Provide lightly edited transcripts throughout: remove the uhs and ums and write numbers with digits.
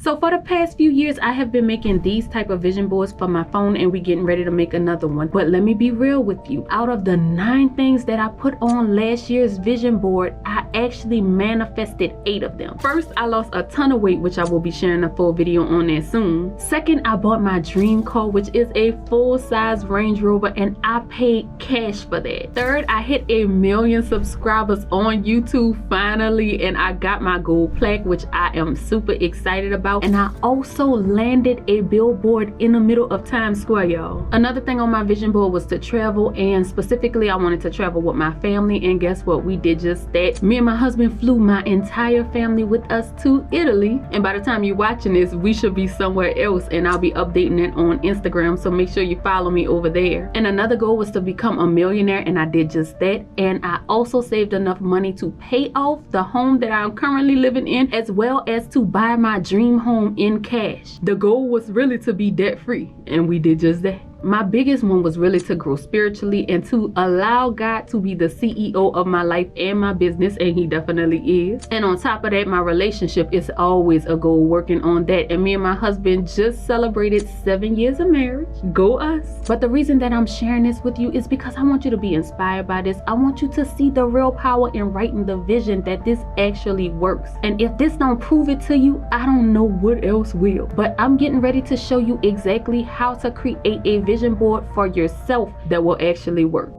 So for the past few years, I have been making these type of vision boards for my phone, and we getting ready to make another one. But let me be real with you. Out of the 9 things that I put on last year's vision board, I actually manifested 8 of them. First, I lost a ton of weight, which I will be sharing a full video on that soon. Second, I bought my dream car, which is a full-size Range Rover, and I paid cash for that. Third, I hit 1 million subscribers on YouTube finally, and I got my gold plaque, which I am super excited about. And I also landed a billboard in the middle of Times Square, y'all. Another thing on my vision board was to travel, and specifically I wanted to travel with my family, and guess what? We did just that. Me and my husband flew my entire family with us to Italy, and by the time you're watching this, we should be somewhere else, and I'll be updating it on Instagram, so make sure you follow me over there. And another goal was to become a millionaire, and I did just that. And I also saved enough money to pay off the home that I'm currently living in, as well as to buy my dream home in cash. The goal was really to be debt free, and we did just that. My biggest one was really to grow spiritually and to allow God to be the CEO of my life and my business, and he definitely is. And on top of that, my relationship is always a goal, working on that. And me and my husband just celebrated 7 years of marriage. Go us. But the reason that I'm sharing this with you is because I want you to be inspired by this. I want you to see the real power in writing the vision that this actually works. And if this don't prove it to you, I don't know what else will. But I'm getting ready to show you exactly how to create a vision board for yourself that will actually work.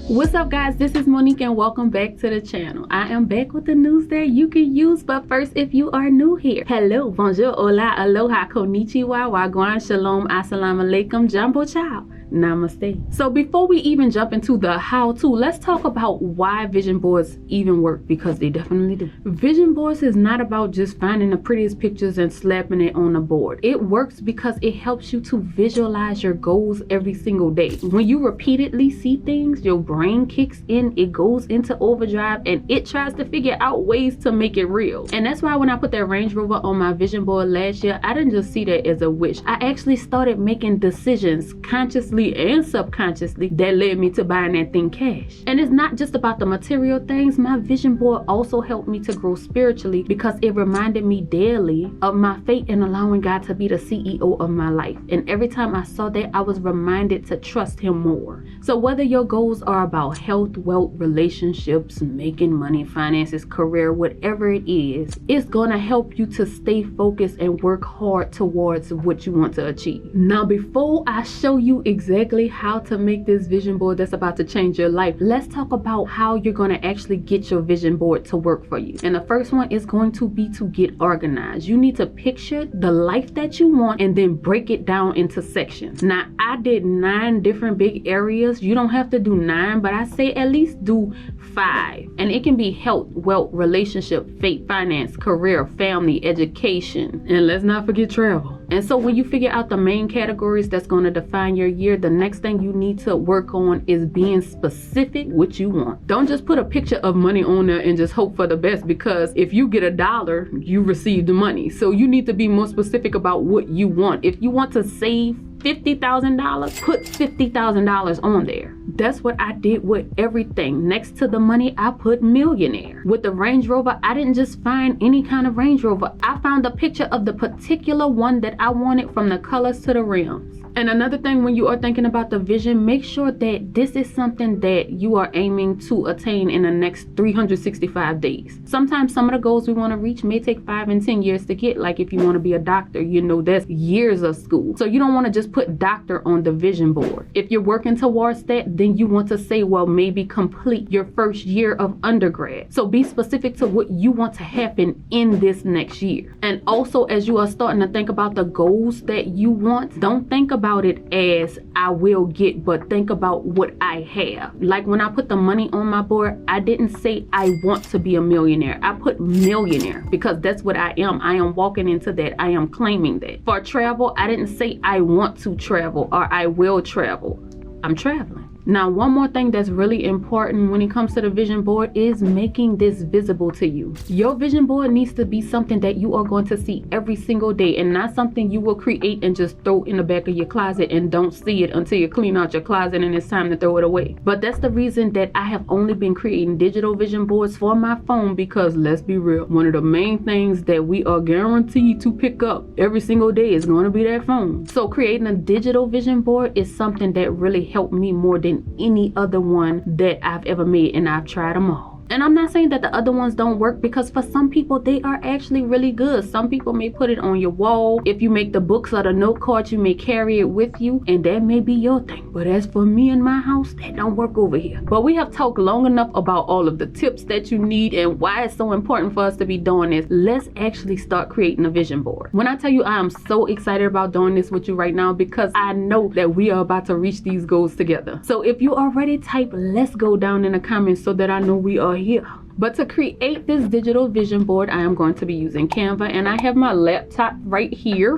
What's up, guys? This is Monique, and welcome back to the channel. I am back with the news that you can use, but first, if you are new here, hello, bonjour, hola, aloha, konnichiwa, wagwan, shalom, assalamu alaikum, jumbo ciao. Namaste. So before we even jump into the how-to, let's talk about why vision boards even work, because they definitely do. Vision boards is not about just finding the prettiest pictures and slapping it on the board. It works because it helps you to visualize your goals every single day. When you repeatedly see things, your brain kicks in, it goes into overdrive, and it tries to figure out ways to make it real. And that's why when I put that Range Rover on my vision board last year, I didn't just see that as a wish. I actually started making decisions consciously and subconsciously that led me to buying that thing cash. And it's not just about the material things. My vision board also helped me to grow spiritually because it reminded me daily of my fate and allowing God to be the CEO of my life. And every time I saw that, I was reminded to trust him more. So whether your goals are about health, wealth, relationships, making money, finances, career, whatever it is, it's gonna help you to stay focused and work hard towards what you want to achieve. Now, before I show you exactly how to make this vision board that's about to change your life, let's talk about how you're going to actually get your vision board to work for you. And the first one is going to be to get organized. You need to picture the life that you want and then break it down into sections. Now, I did 9 different big areas. You don't have to do 9, but I say at least do 5. And it can be health, wealth, relationship, faith, finance, career, family, education, and let's not forget travel. And so when you figure out the main categories that's going to define your year, the next thing you need to work on is being specific what you want. Don't just put a picture of money on there and just hope for the best, because if you get $1, you receive the money. So you need to be more specific about what you want. If you want to save $50,000, put $50,000 on there. That's what I did with everything. Next to the money, I put millionaire. With the Range Rover, I didn't just find any kind of Range Rover. I found a picture of the particular one that I wanted, from the colors to the rims. And another thing, when you are thinking about the vision, make sure that this is something that you are aiming to attain in the next 365 days. Sometimes some of the goals we want to reach may take 5 and 10 years to get. Like if you want to be a doctor, you know, that's years of school. So you don't want to just put doctor on the vision board. If you're working towards that, then you want to say, well, maybe complete your first year of undergrad. So be specific to what you want to happen in this next year. And also, as you are starting to think about the goals that you want, don't think about it as I will get, but think about what I have. Like when I put the money on my board, I didn't say I want to be a millionaire. I put millionaire because that's what I am. I am walking into that. I am claiming that. For travel, I didn't say I want to travel or I will travel. I'm traveling. Now, one more thing that's really important when it comes to the vision board is making this visible to you. Your vision board needs to be something that you are going to see every single day, and not something you will create and just throw in the back of your closet and don't see it until you clean out your closet and it's time to throw it away. But that's the reason that I have only been creating digital vision boards for my phone, because let's be real, one of the main things that we are guaranteed to pick up every single day is going to be that phone. So creating a digital vision board is something that really helped me more than any other one that I've ever made, and I've tried them all. And I'm not saying that the other ones don't work, because for some people they are actually really good. Some people may put it on your wall. If you make the books or the note cards, you may carry it with you, and that may be your thing. But as for me and my house, that don't work over here. But we have talked long enough about all of the tips that you need and why it's so important for us to be doing this. Let's actually start creating a vision board. When I tell you I am so excited about doing this with you right now, because I know that we are about to reach these goals together. So if you already type let's go down in the comments so that I know we are here. But to create this digital vision board, I am going to be using Canva, and I have my laptop right here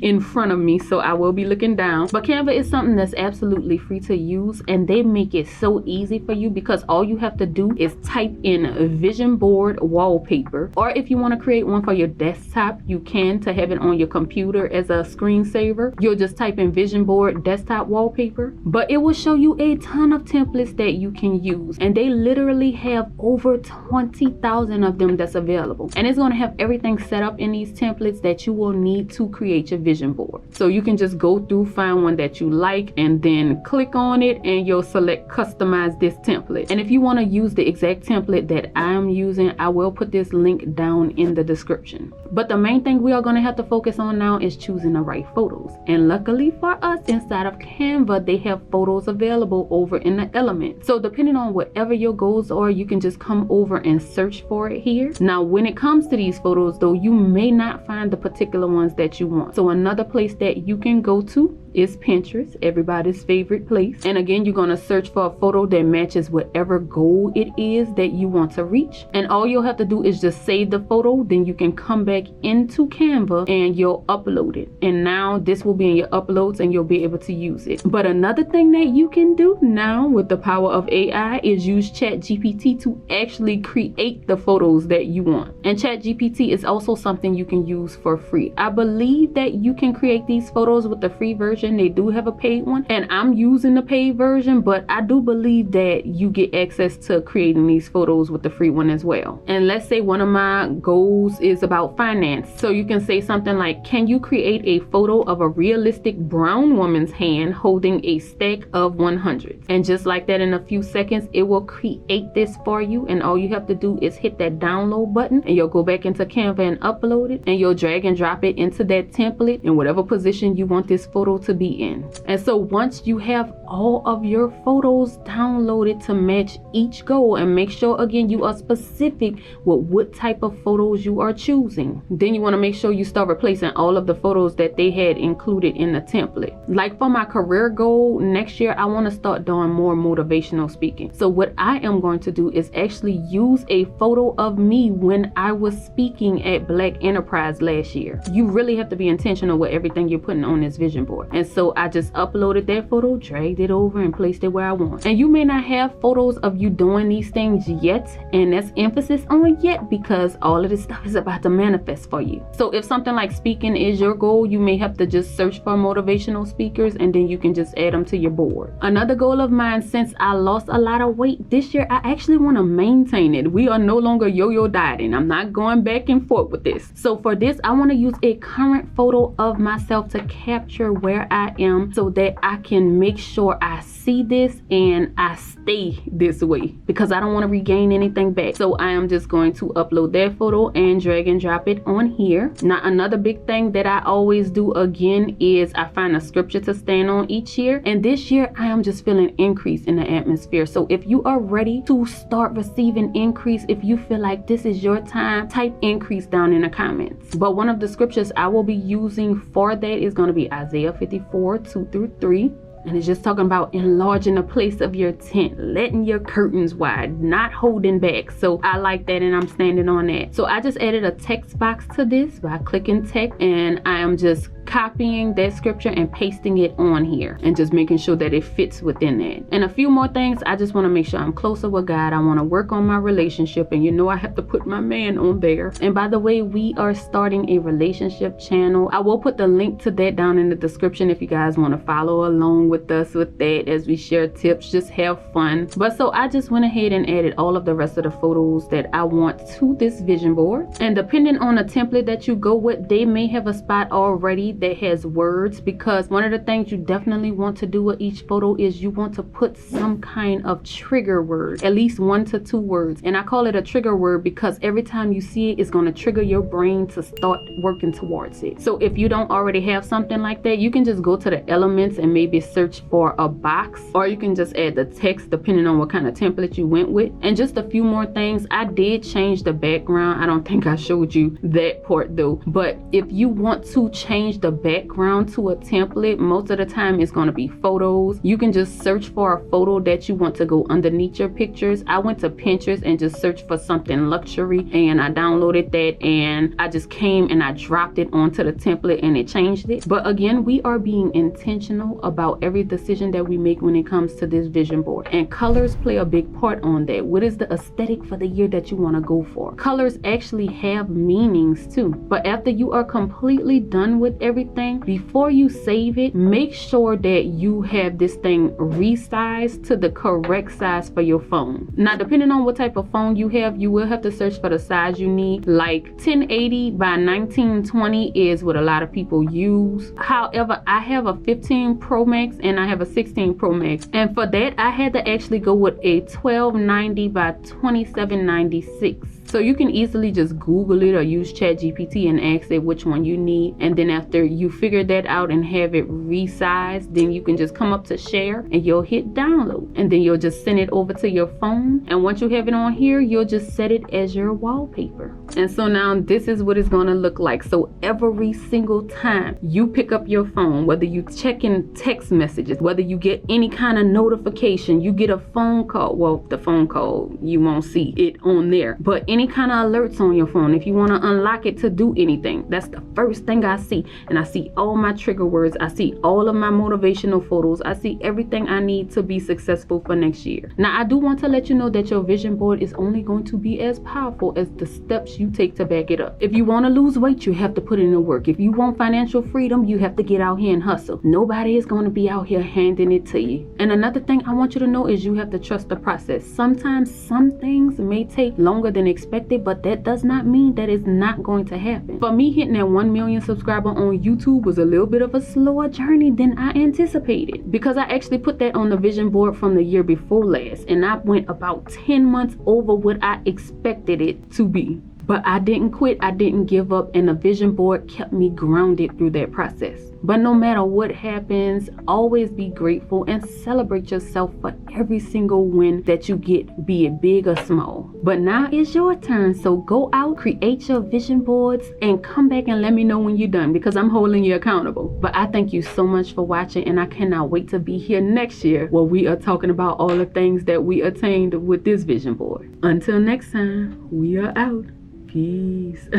in front of me, so I will be looking down. But Canva is something that's absolutely free to use, and they make it so easy for you, because all you have to do is type in vision board wallpaper, or if you want to create one for your desktop, you can, to have it on your computer as a screensaver. You'll just type in vision board desktop wallpaper, but it will show you a ton of templates that you can use, and they literally have over 20,000 of them that's available, and it's going to have everything set up in these templates that you will need to create your vision board. So you can just go through, find one that you like, and then click on it, and you'll select customize this template. And if you want to use the exact template that I'm using, I will put this link down in the description. But the main thing we are going to have to focus on now is choosing the right photos. And luckily for us, inside of Canva, they have photos available over in the element. So depending on whatever your goals are, you can just come over and search for it here. Now, when it comes to these photos though, you may not find the particular ones that you want. So another place that you can go to is Pinterest, everybody's favorite place. And again, you're going to search for a photo that matches whatever goal it is that you want to reach. And all you'll have to do is just save the photo. Then you can come back into Canva and you'll upload it. And now this will be in your uploads and you'll be able to use it. But another thing that you can do now with the power of AI is use ChatGPT to actually create the photos that you want. And ChatGPT is also something you can use for free. I believe that you can create these photos with the free version. They do have a paid one, and I'm using the paid version, but I do believe that you get access to creating these photos with the free one as well. And let's say one of my goals is about finance. So you can say something like, can you create a photo of a realistic brown woman's hand holding a stack of 100s? And just like that, in a few seconds, it will create this for you. And all you have to do is hit that download button, and you'll go back into Canva and upload it, and you'll drag and drop it into that template in whatever position you want this photo to be in. And so once you have all of your photos downloaded to match each goal, and make sure again you are specific with what type of photos you are choosing, then you want to make sure you start replacing all of the photos that they had included in the template. Like for my career goal next year, I want to start doing more motivational speaking. So what I am going to do is actually use a photo of me when I was speaking at Black Enterprise last year. You really have to be intentional with everything you're putting on this vision board. And so I just uploaded that photo, dragged it over, and placed it where I want. And you may not have photos of you doing these things yet, and that's emphasis on yet, because all of this stuff is about to manifest for you. So if something like speaking is your goal, you may have to just search for motivational speakers, and then you can just add them to your board. Another goal of mine, since I lost a lot of weight this year, I actually want to maintain it. We are no longer yo-yo dieting. I'm not going back and forth with this. So for this, I want to use a current photo of myself to capture where I am, so that I can make sure I see this and I stay this way, because I don't want to regain anything back. So I am just going to upload that photo and drag and drop it on here. Now, another big thing that I always do again is I find a scripture to stand on each year, and this year I am just feeling increase in the atmosphere. So if you are ready to start receiving increase, if you feel like this is your time, type increase down in the comments. But one of the scriptures I will be using for that is going to be Isaiah 54:2-3. And it's just talking about enlarging the place of your tent, letting your curtains wide, not holding back. So I like that, and I'm standing on that. So I just added a text box to this by clicking text, and I am just copying that scripture and pasting it on here and just making sure that it fits within that. And a few more things. I just want to make sure I'm closer with God. I want to work on my relationship, and you know I have to put my man on there. And by the way, we are starting a relationship channel. I will put the link to that down in the description if you guys want to follow along with us with that as we share tips, just have fun. But so I just went ahead and added all of the rest of the photos that I want to this vision board. And depending on the template that you go with, they may have a spot already that has words, because one of the things you definitely want to do with each photo is you want to put some kind of trigger word, at least 1 to 2 words. And I call it a trigger word because every time you see it, it's going to trigger your brain to start working towards it. So if you don't already have something like that, you can just go to the elements and maybe search for a box, or you can just add the text depending on what kind of template you went with. And just a few more things, I did change the background. I don't think I showed you that part though, but if you want to change the background to a template, most of the time it's going to be photos. You can just search for a photo that you want to go underneath your pictures. I went to Pinterest and just searched for something luxury, and I downloaded that, and I just came and I dropped it onto the template and it changed it. But again, we are being intentional about every decision that we make when it comes to this vision board, and colors play a big part on that. What is the aesthetic for the year that you want to go for? Colors actually have meanings too. But after you are completely done with everything, before you save it, make sure that you have this thing resized to the correct size for your phone. Now, depending on what type of phone you have, you will have to search for the size you need. Like 1080 by 1920 is what a lot of people use. However, I have a 15 Pro Max and I have a 16 Pro Max, and for that I had to actually go with a 1290 by 2796. So you can easily just Google it or use ChatGPT and ask it which one you need. And then after you figure that out and have it resized, then you can just come up to share and you'll hit download. And then you'll just send it over to your phone. And once you have it on here, you'll just set it as your wallpaper. And so now this is what it's gonna look like. So every single time you pick up your phone, whether you check in text messages, whether you get any kind of notification, you get a phone call. Well, the phone call, you won't see it on there. But any kind of alerts on your phone, if you want to unlock it to do anything, that's the first thing I see. And I see all my trigger words, I see all of my motivational photos, I see everything I need to be successful for next year. Now I do want to let you know that your vision board is only going to be as powerful as the steps you take to back it up. If you want to lose weight, you have to put in the work. If you want financial freedom, you have to get out here and hustle. Nobody is going to be out here handing it to you. And another thing I want you to know is you have to trust the process. Sometimes some things may take longer than expected, but that does not mean that it's not going to happen. For me, hitting that 1 million subscriber on YouTube was a little bit of a slower journey than I anticipated, because I actually put that on the vision board from the year before last, and I went about 10 months over what I expected it to be. But I didn't quit, I didn't give up, and the vision board kept me grounded through that process. But no matter what happens, always be grateful and celebrate yourself for every single win that you get, be it big or small. But now it's your turn, so go out, create your vision boards, and come back and let me know when you're done, because I'm holding you accountable. But I thank you so much for watching, and I cannot wait to be here next year where we are talking about all the things that we attained with this vision board. Until next time, we are out. Peace.